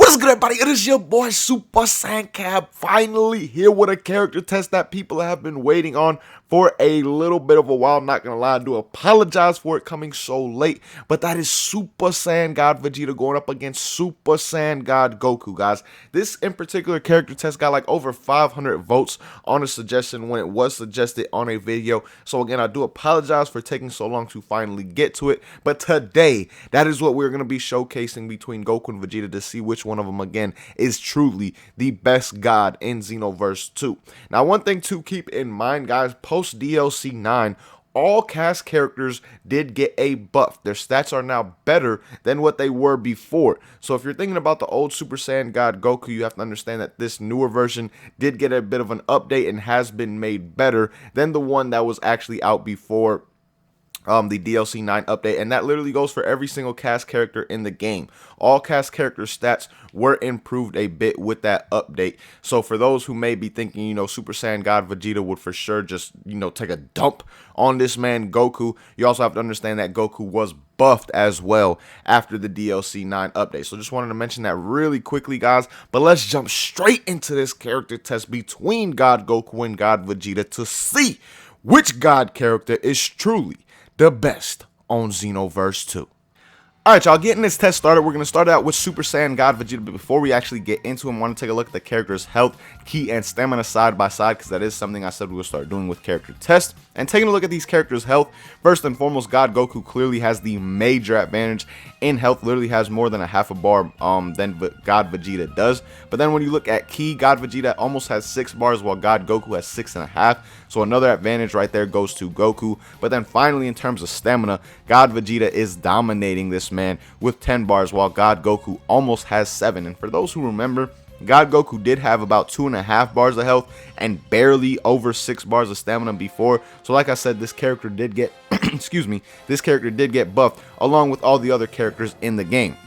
What's good, everybody? It is your boy Super Saiyan Cab, finally here with a character test that people have been waiting on for a little bit of a while. Not gonna lie, I do apologize for it coming so late, but that is Super Saiyan God Vegeta going up against Super Saiyan God Goku, guys. This in particular character test got like over 500 votes on a suggestion when it was suggested on a video. So again, I do apologize for taking so long to finally get to it, but today that is what we're gonna be showcasing between Goku and Vegeta to see which one of them again is truly the best god in Xenoverse 2. Now, one thing to keep in mind, guys, post DLC 9, all cast characters did get a buff. Their stats are now better than what they were before. So if you're thinking about the old Super Saiyan God Goku, you have to understand that this newer version did get a bit of an update and has been made better than the one that was actually out before the DLC 9 update, and that literally goes for every single cast character in the game. All cast character stats were improved a bit with that update. So for those who may be thinking, you know, Super Saiyan God Vegeta would for sure just, you know, take a dump on this man Goku, you also have to understand that Goku was buffed as well after the DLC 9 update. So just wanted to mention that really quickly, guys, but let's jump straight into this character test between God Goku and God Vegeta to see which god character is truly the best on Xenoverse 2. Alright, y'all, getting this test started, we're going to start out with Super Saiyan God Vegeta, but before we actually get into him, I want to take a look at the character's health, ki, and stamina side by side, because that is something I said we would start doing with character tests. And taking a look at these characters' health, first and foremost, God Goku clearly has the major advantage in health, literally has more than a half a bar than God Vegeta does. But then when you look at ki, God Vegeta almost has 6 bars, while God Goku has 6.5. So another advantage right there goes to Goku. But then finally, in terms of stamina, God Vegeta is dominating this man with 10 bars, while God Goku almost has 7. And for those who remember, God Goku did have about 2.5 bars of health and barely over 6 bars of stamina before. So like I said, this character did get excuse me, this character did get buffed along with all the other characters in the game.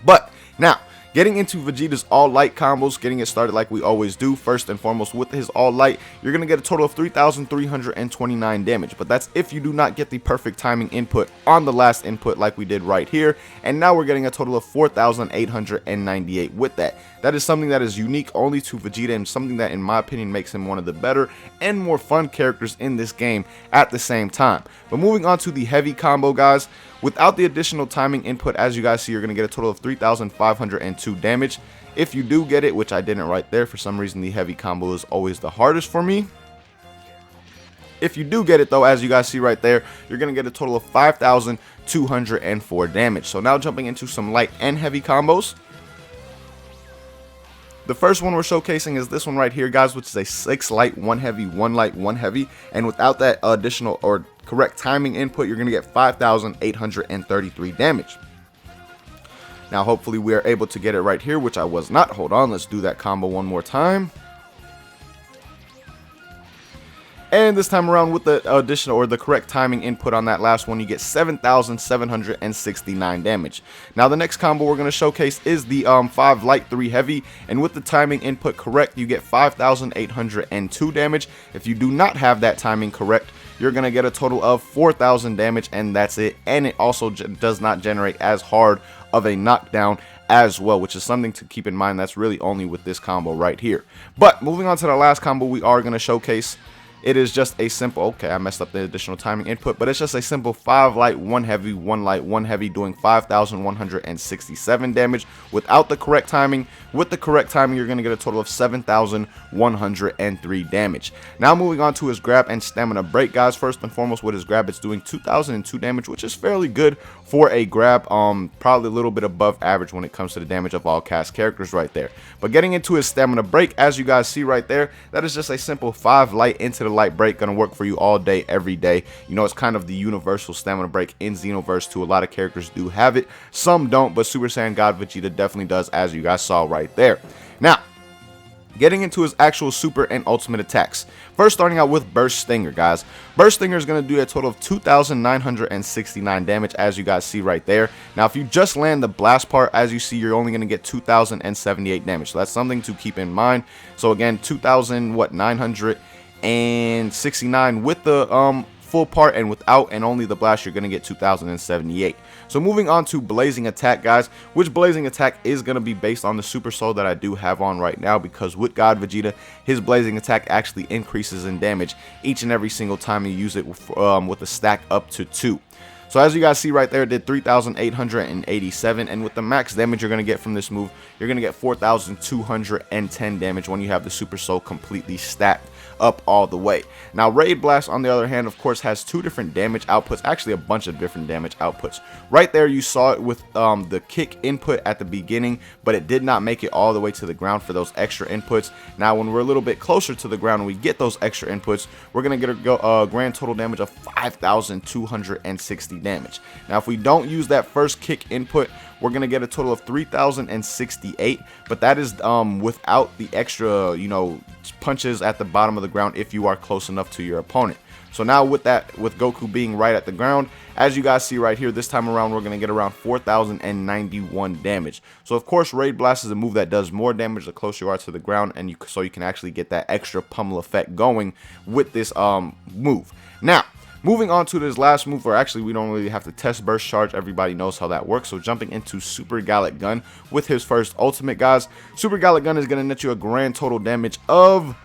But now, getting into Vegeta's all light combos, getting it started like we always do. First and foremost, with his all light, you're going to get a total of 3,329 damage. But that's if you do not get the perfect timing input on the last input like we did right here. And now we're getting a total of 4,898 with that. That is something that is unique only to Vegeta and something that, in my opinion, makes him one of the better and more fun characters in this game at the same time. But moving on to the heavy combo, guys, without the additional timing input, as you guys see, you're going to get a total of 3,502 damage. If you do get it, which I didn't right there, for some reason the heavy combo is always the hardest for me. If you do get it though, as you guys see right there, you're going to get a total of 5,204 damage. So now jumping into some light and heavy combos. The first one we're showcasing is this one right here, guys, which is a 6 light, 1 heavy, 1 light, 1 heavy. And without that additional or correct timing input, you're going to get 5,833 damage. Now, hopefully we are able to get it right here, which I was not. Hold on, let's do that combo one more time. And this time around, with the additional or the correct timing input on that last one, you get 7,769 damage. Now, the next combo we're going to showcase is the 5 light, 3 heavy. And with the timing input correct, you get 5,802 damage. If you do not have that timing correct, you're going to get a total of 4,000 damage, and that's it. And it also does not generate as hard of a knockdown as well, which is something to keep in mind. That's really only with this combo right here. But moving on to the last combo we are going to showcase. It is just a simple, okay, I messed up the additional timing input, but it's just a simple 5 light, 1 heavy, 1 light, 1 heavy, doing 5,167 damage without the correct timing. With the correct timing, you're going to get a total of 7,103 damage. Now moving on to his grab and stamina break, guys. First and foremost, with his grab, it's doing 2,002 damage, which is fairly good for a grab, probably a little bit above average when it comes to the damage of all cast characters right there. But getting into his stamina break, as you guys see right there, that is just a simple 5 light into the light break, gonna work for you all day every day. You know, it's kind of the universal stamina break in Xenoverse 2. A lot of characters do have it, some don't, but Super Saiyan God Vegeta definitely does, as you guys saw right there. Now, getting into his actual super and ultimate attacks. First, starting out with Burst Stinger, guys. Burst Stinger is going to do a total of 2,969 damage, as you guys see right there. Now, if you just land the blast part, as you see, you're only going to get 2,078 damage. So that's something to keep in mind. So again, 2,969 with the full part, and without and only the blast, you're going to get 2078. So moving on to Blazing Attack, guys, which Blazing Attack is going to be based on the Super Soul that I do have on right now, because with God Vegeta, his Blazing Attack actually increases in damage each and every single time you use it with a stack up to 2. So as you guys see right there, it did 3,887, and with the max damage you're going to get from this move, you're going to get 4,210 damage when you have the Super Soul completely stacked up all the way. Now Raid Blast, on the other hand, of course, has 2 different damage outputs, actually a bunch of different damage outputs. Right there you saw it with the kick input at the beginning, but it did not make it all the way to the ground for those extra inputs. Now when we're a little bit closer to the ground and we get those extra inputs, we're going to get a grand total damage of 5,260 damage. Now if we don't use that first kick input, we're going to get a total of 3,068, but that is without the extra, punches at the bottom of the ground if you are close enough to your opponent. So now with Goku being right at the ground, as you guys see right here, this time around we're going to get around 4,091 damage. So of course Raid Blast is a move that does more damage the closer you are to the ground, and so you can actually get that extra pummel effect going with this move. Now moving on to this last move, where actually we don't really have to test burst charge, everybody knows how that works. So jumping into Super Gallic Gun with his first ultimate, guys, Super Gallic Gun is going to net you a grand total damage of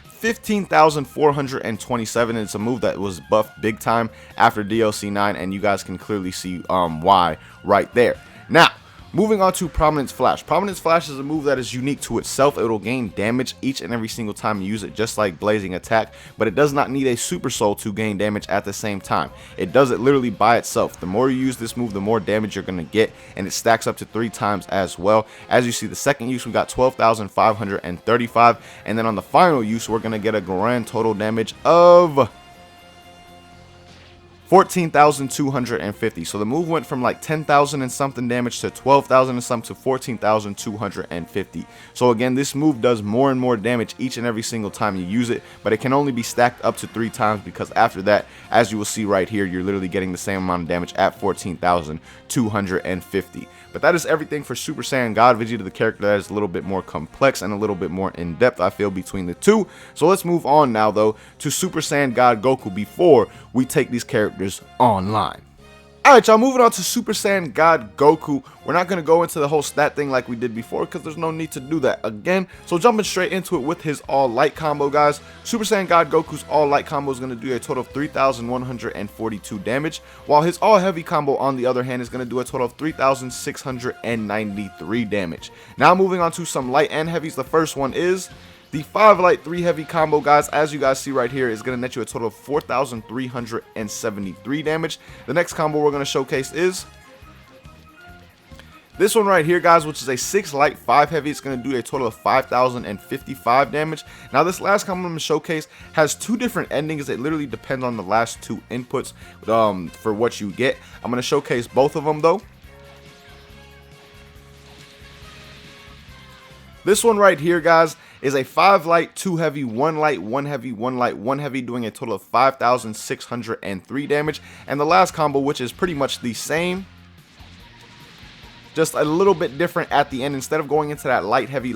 15,427. It's a move that was buffed big time after DLC 9, and you guys can clearly see why right there. Now moving on to Prominence Flash. Prominence Flash is a move that is unique to itself. It'll gain damage each and every single time you use it, just like Blazing Attack, but it does not need a Super Soul to gain damage at the same time. It does it literally by itself. The more you use this move, the more damage you're going to get, and it stacks up to 3 times as well. As you see, the second use we got 12,535, and then on the final use we're going to get a grand total damage of 14,250. So the move went from like 10,000 and something damage to 12,000 and something to 14,250. So again, this move does more and more damage each and every single time you use it, but it can only be stacked up to 3 times, because after that, as you will see right here, you're literally getting the same amount of damage at 14,250. But that is everything for Super Saiyan God Vegeta, the character that is a little bit more complex and a little bit more in depth, I feel, between the two. So let's move on now though to Super Saiyan God Goku before we take these characters online. Alright y'all, moving on to Super Saiyan God Goku. We're not going to go into the whole stat thing like we did before, because there's no need to do that again. So jumping straight into it with his all light combo, guys. Super Saiyan God Goku's all light combo is going to do a total of 3,142 damage, while his all heavy combo on the other hand is going to do a total of 3,693 damage. Now moving on to some light and heavies. The first one is the 5 light 3 heavy combo, guys. As you guys see right here, is going to net you a total of 4,373 damage. The next combo we're going to showcase is this one right here, guys, which is a 6 light 5 heavy. It's going to do a total of 5,055 damage. Now this last combo I'm going to showcase has 2 different endings. It literally depends on the last 2 inputs for what you get. I'm going to showcase both of them though. This one right here, guys, is a 5 light, 2 heavy, 1 light, 1 heavy, 1 light, 1 heavy, doing a total of 5,603 damage. And the last combo, which is pretty much the same, just a little bit different at the end. Instead of going into that light heavy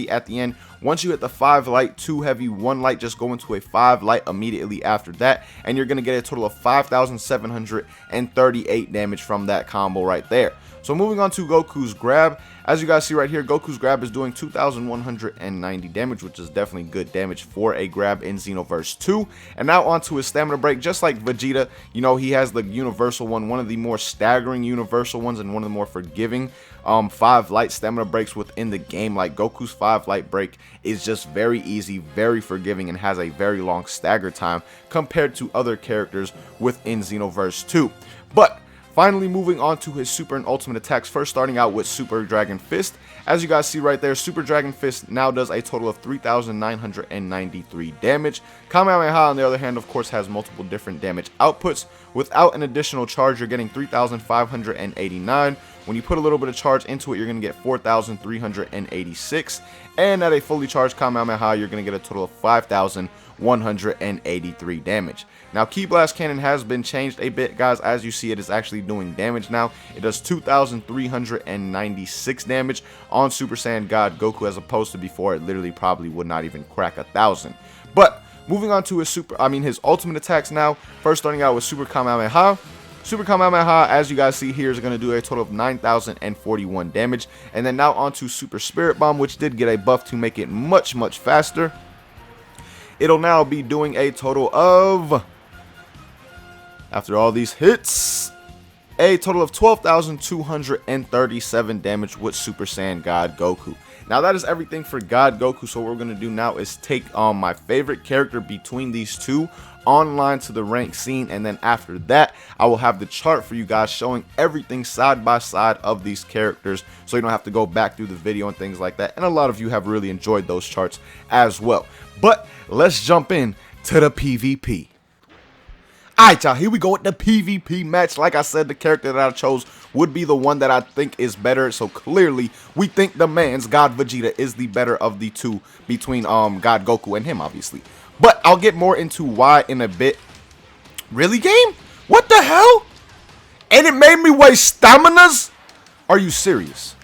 at the end, once you hit the 5 light, 2 heavy, 1 light, just go into a 5 light immediately after that, and you're going to get a total of 5,738 damage from that combo right there. So moving on to Goku's grab. As you guys see right here, Goku's grab is doing 2,190 damage, which is definitely good damage for a grab in Xenoverse 2. And now onto his stamina break. Just like Vegeta, he has the universal one of the more staggering universal ones and one of the more forgiving 5 light stamina breaks within the game. Like Goku's 5 light break is just very easy, very forgiving, and has a very long stagger time compared to other characters within Xenoverse 2. But finally, moving on to his super and ultimate attacks, first starting out with Super Dragon Fist. As you guys see right there, Super Dragon Fist now does a total of 3,993 damage. Kamehameha, on the other hand, of course, has multiple different damage outputs. Without an additional charge, you're getting 3,589. When you put a little bit of charge into it, you're going to get 4,386. And at a fully charged Kamehameha, you're going to get a total of 5,183 damage. Now, Ki Blast Cannon has been changed a bit, guys. As you see, it is actually doing damage now. It does 2,396 damage on Super Saiyan God Goku, as opposed to before, it literally probably would not even crack 1,000. But Moving on to his ultimate attacks now. First starting out with Super Kamehameha. Super Kamehameha, as you guys see here, is going to do a total of 9,041 damage. And then now onto Super Spirit Bomb, which did get a buff to make it much, much faster. It'll now be doing a total of, after all these hits, a total of 12,237 damage with Super Saiyan God Goku. Now that is everything for God Goku, so what we're going to do now is take my favorite character between these two online to the rank scene, and then after that I will have the chart for you guys showing everything side by side of these characters, so you don't have to go back through the video and things like that, and a lot of you have really enjoyed those charts as well. But let's jump in to the PvP. Alright y'all, here we go with the PvP match. Like I said, the character that I chose would be the one that I think is better. So clearly, we think the man's God Vegeta is the better of the two between God Goku and him, obviously. But I'll get more into why in a bit. Really, game? What the hell? And it made me waste staminas? Are you serious?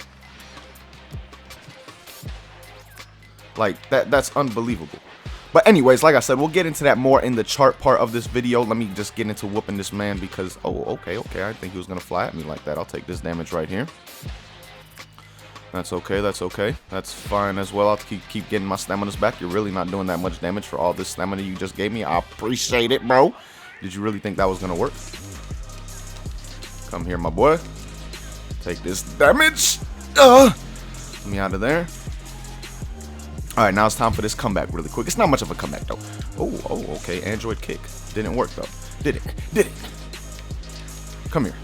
Like, that's unbelievable. But anyways, like I said, we'll get into that more in the chart part of this video. Let me just get into whooping this man because, oh, okay. I think he was going to fly at me like that. I'll take this damage right here. That's okay. That's fine as well. I'll keep getting my staminas back. You're really not doing that much damage for all this stamina you just gave me. I appreciate it, bro. Did you really think that was going to work? Come here, my boy. Take this damage. Let me out of there. Alright, now it's time for this comeback really quick. It's not much of a comeback, though. Oh, okay. Android kick. Didn't work, though. Did it? Come here.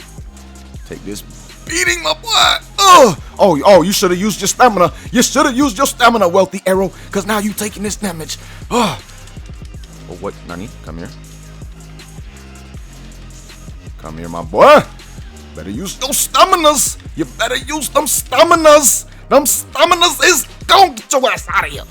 Take this beating, my boy. Oh, you should have used your stamina. You should have used your stamina, Wealthy Arrow, because now you taking this damage. Oh, what? Nani? Come here. Come here, my boy. Better use those staminas. You better use them staminas. Them staminas is gonna get your ass out of here.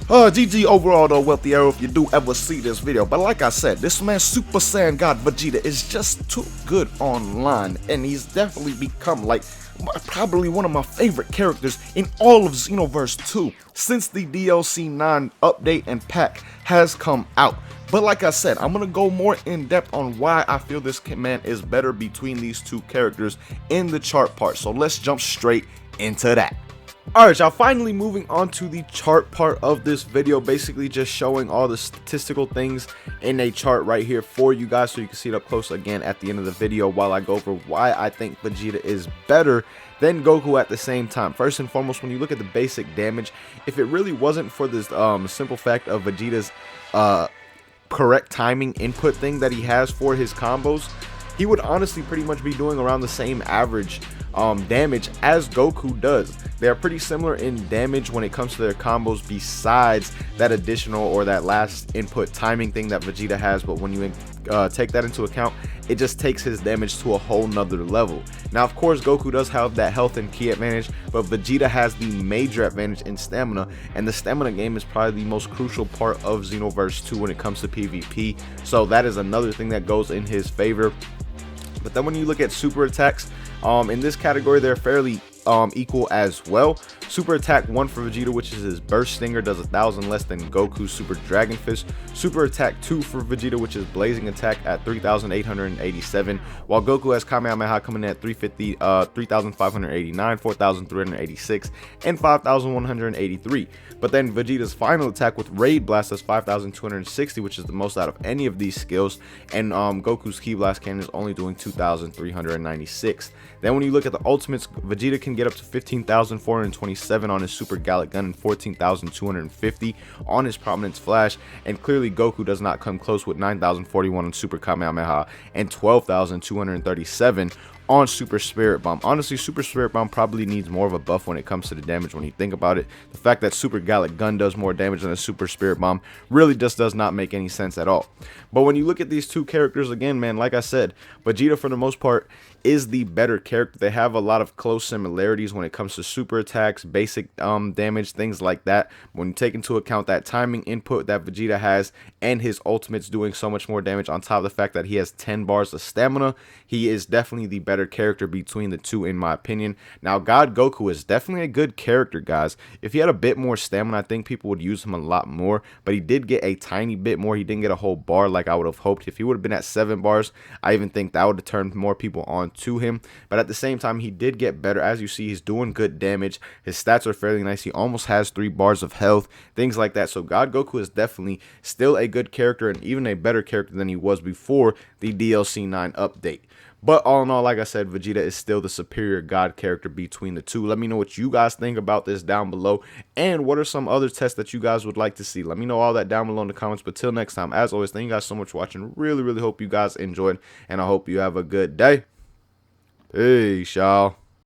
GG overall though, Wealthy Arrow, if you do ever see this video. But like I said, this man Super Saiyan God Vegeta is just too good online. And he's definitely become like probably one of my favorite characters in all of Xenoverse 2 since the DLC 9 update and pack has come out. But like I said, I'm going to go more in depth on why I feel this man is better between these two characters in the chart part. So let's jump straight into that. Alright y'all, finally moving on to the chart part of this video, basically just showing all the statistical things in a chart right here for you guys so you can see it up close again at the end of the video while I go over why I think Vegeta is better than Goku at the same time. First and foremost, when you look at the basic damage, if it really wasn't for this simple fact of Vegeta's correct timing input thing that he has for his combos, he would honestly pretty much be doing around the same average damage as Goku does. They are pretty similar in damage when it comes to their combos, besides that additional or that last input timing thing that Vegeta has. But when you take that into account, it just takes his damage to a whole nother level. Now of course Goku does have that health and ki advantage, but Vegeta has the major advantage in stamina, and the stamina game is probably the most crucial part of Xenoverse 2 when it comes to PvP. So that is another thing that goes in his favor. But then when you look at super attacks, in this category they're fairly equal as well. Super attack 1 for Vegeta, which is his burst stinger, does 1,000 less than Goku's super dragon fist. Super attack 2 for Vegeta, which is blazing attack, at 3,887, while Goku has Kamehameha coming in at 350, 3,589, 4,386, and 5,183. But then Vegeta's final attack with Raid Blast does 5,260, which is the most out of any of these skills, and Goku's Ki Blast Cannon is only doing 2,396. Then when you look at the ultimates, Vegeta can get up to 15,427 on his Super Gallic Gun and 14,250 on his Prominence Flash, and clearly Goku does not come close with 9,041 on Super Kamehameha and 12,237 on Super Spirit Bomb. Honestly, Super Spirit Bomb probably needs more of a buff when it comes to the damage. When you think about it, the fact that Super Gallic Gun does more damage than a Super Spirit Bomb really just does not make any sense at all. But when you look at these two characters again, man, like I said, Vegeta for the most part is the better character. They have a lot of close similarities when it comes to super attacks, basic damage, things like that. When you take into account that timing input that Vegeta has and his ultimates doing so much more damage, on top of the fact that he has 10 bars of stamina, he is definitely the better better character between the two, in my opinion. Now, God Goku is definitely a good character, guys. If he had a bit more stamina, I think people would use him a lot more, but he did get a tiny bit more. He didn't get a whole bar like I would have hoped. If he would have been at 7 bars, I even think that would have turned more people on to him. But at the same time, he did get better. As you see, he's doing good damage. His stats are fairly nice. He almost has 3 bars of health, things like that. So God Goku is definitely still a good character, and even a better character than he was before the DLC 9 update. But all in all, like I said, Vegeta is still the superior God character between the two. Let me know what you guys think about this down below, and what are some other tests that you guys would like to see. Let me know all that down below in the comments. But till next time, as always, thank you guys so much for watching. Really hope you guys enjoyed, and I hope you have a good day. Peace, y'all.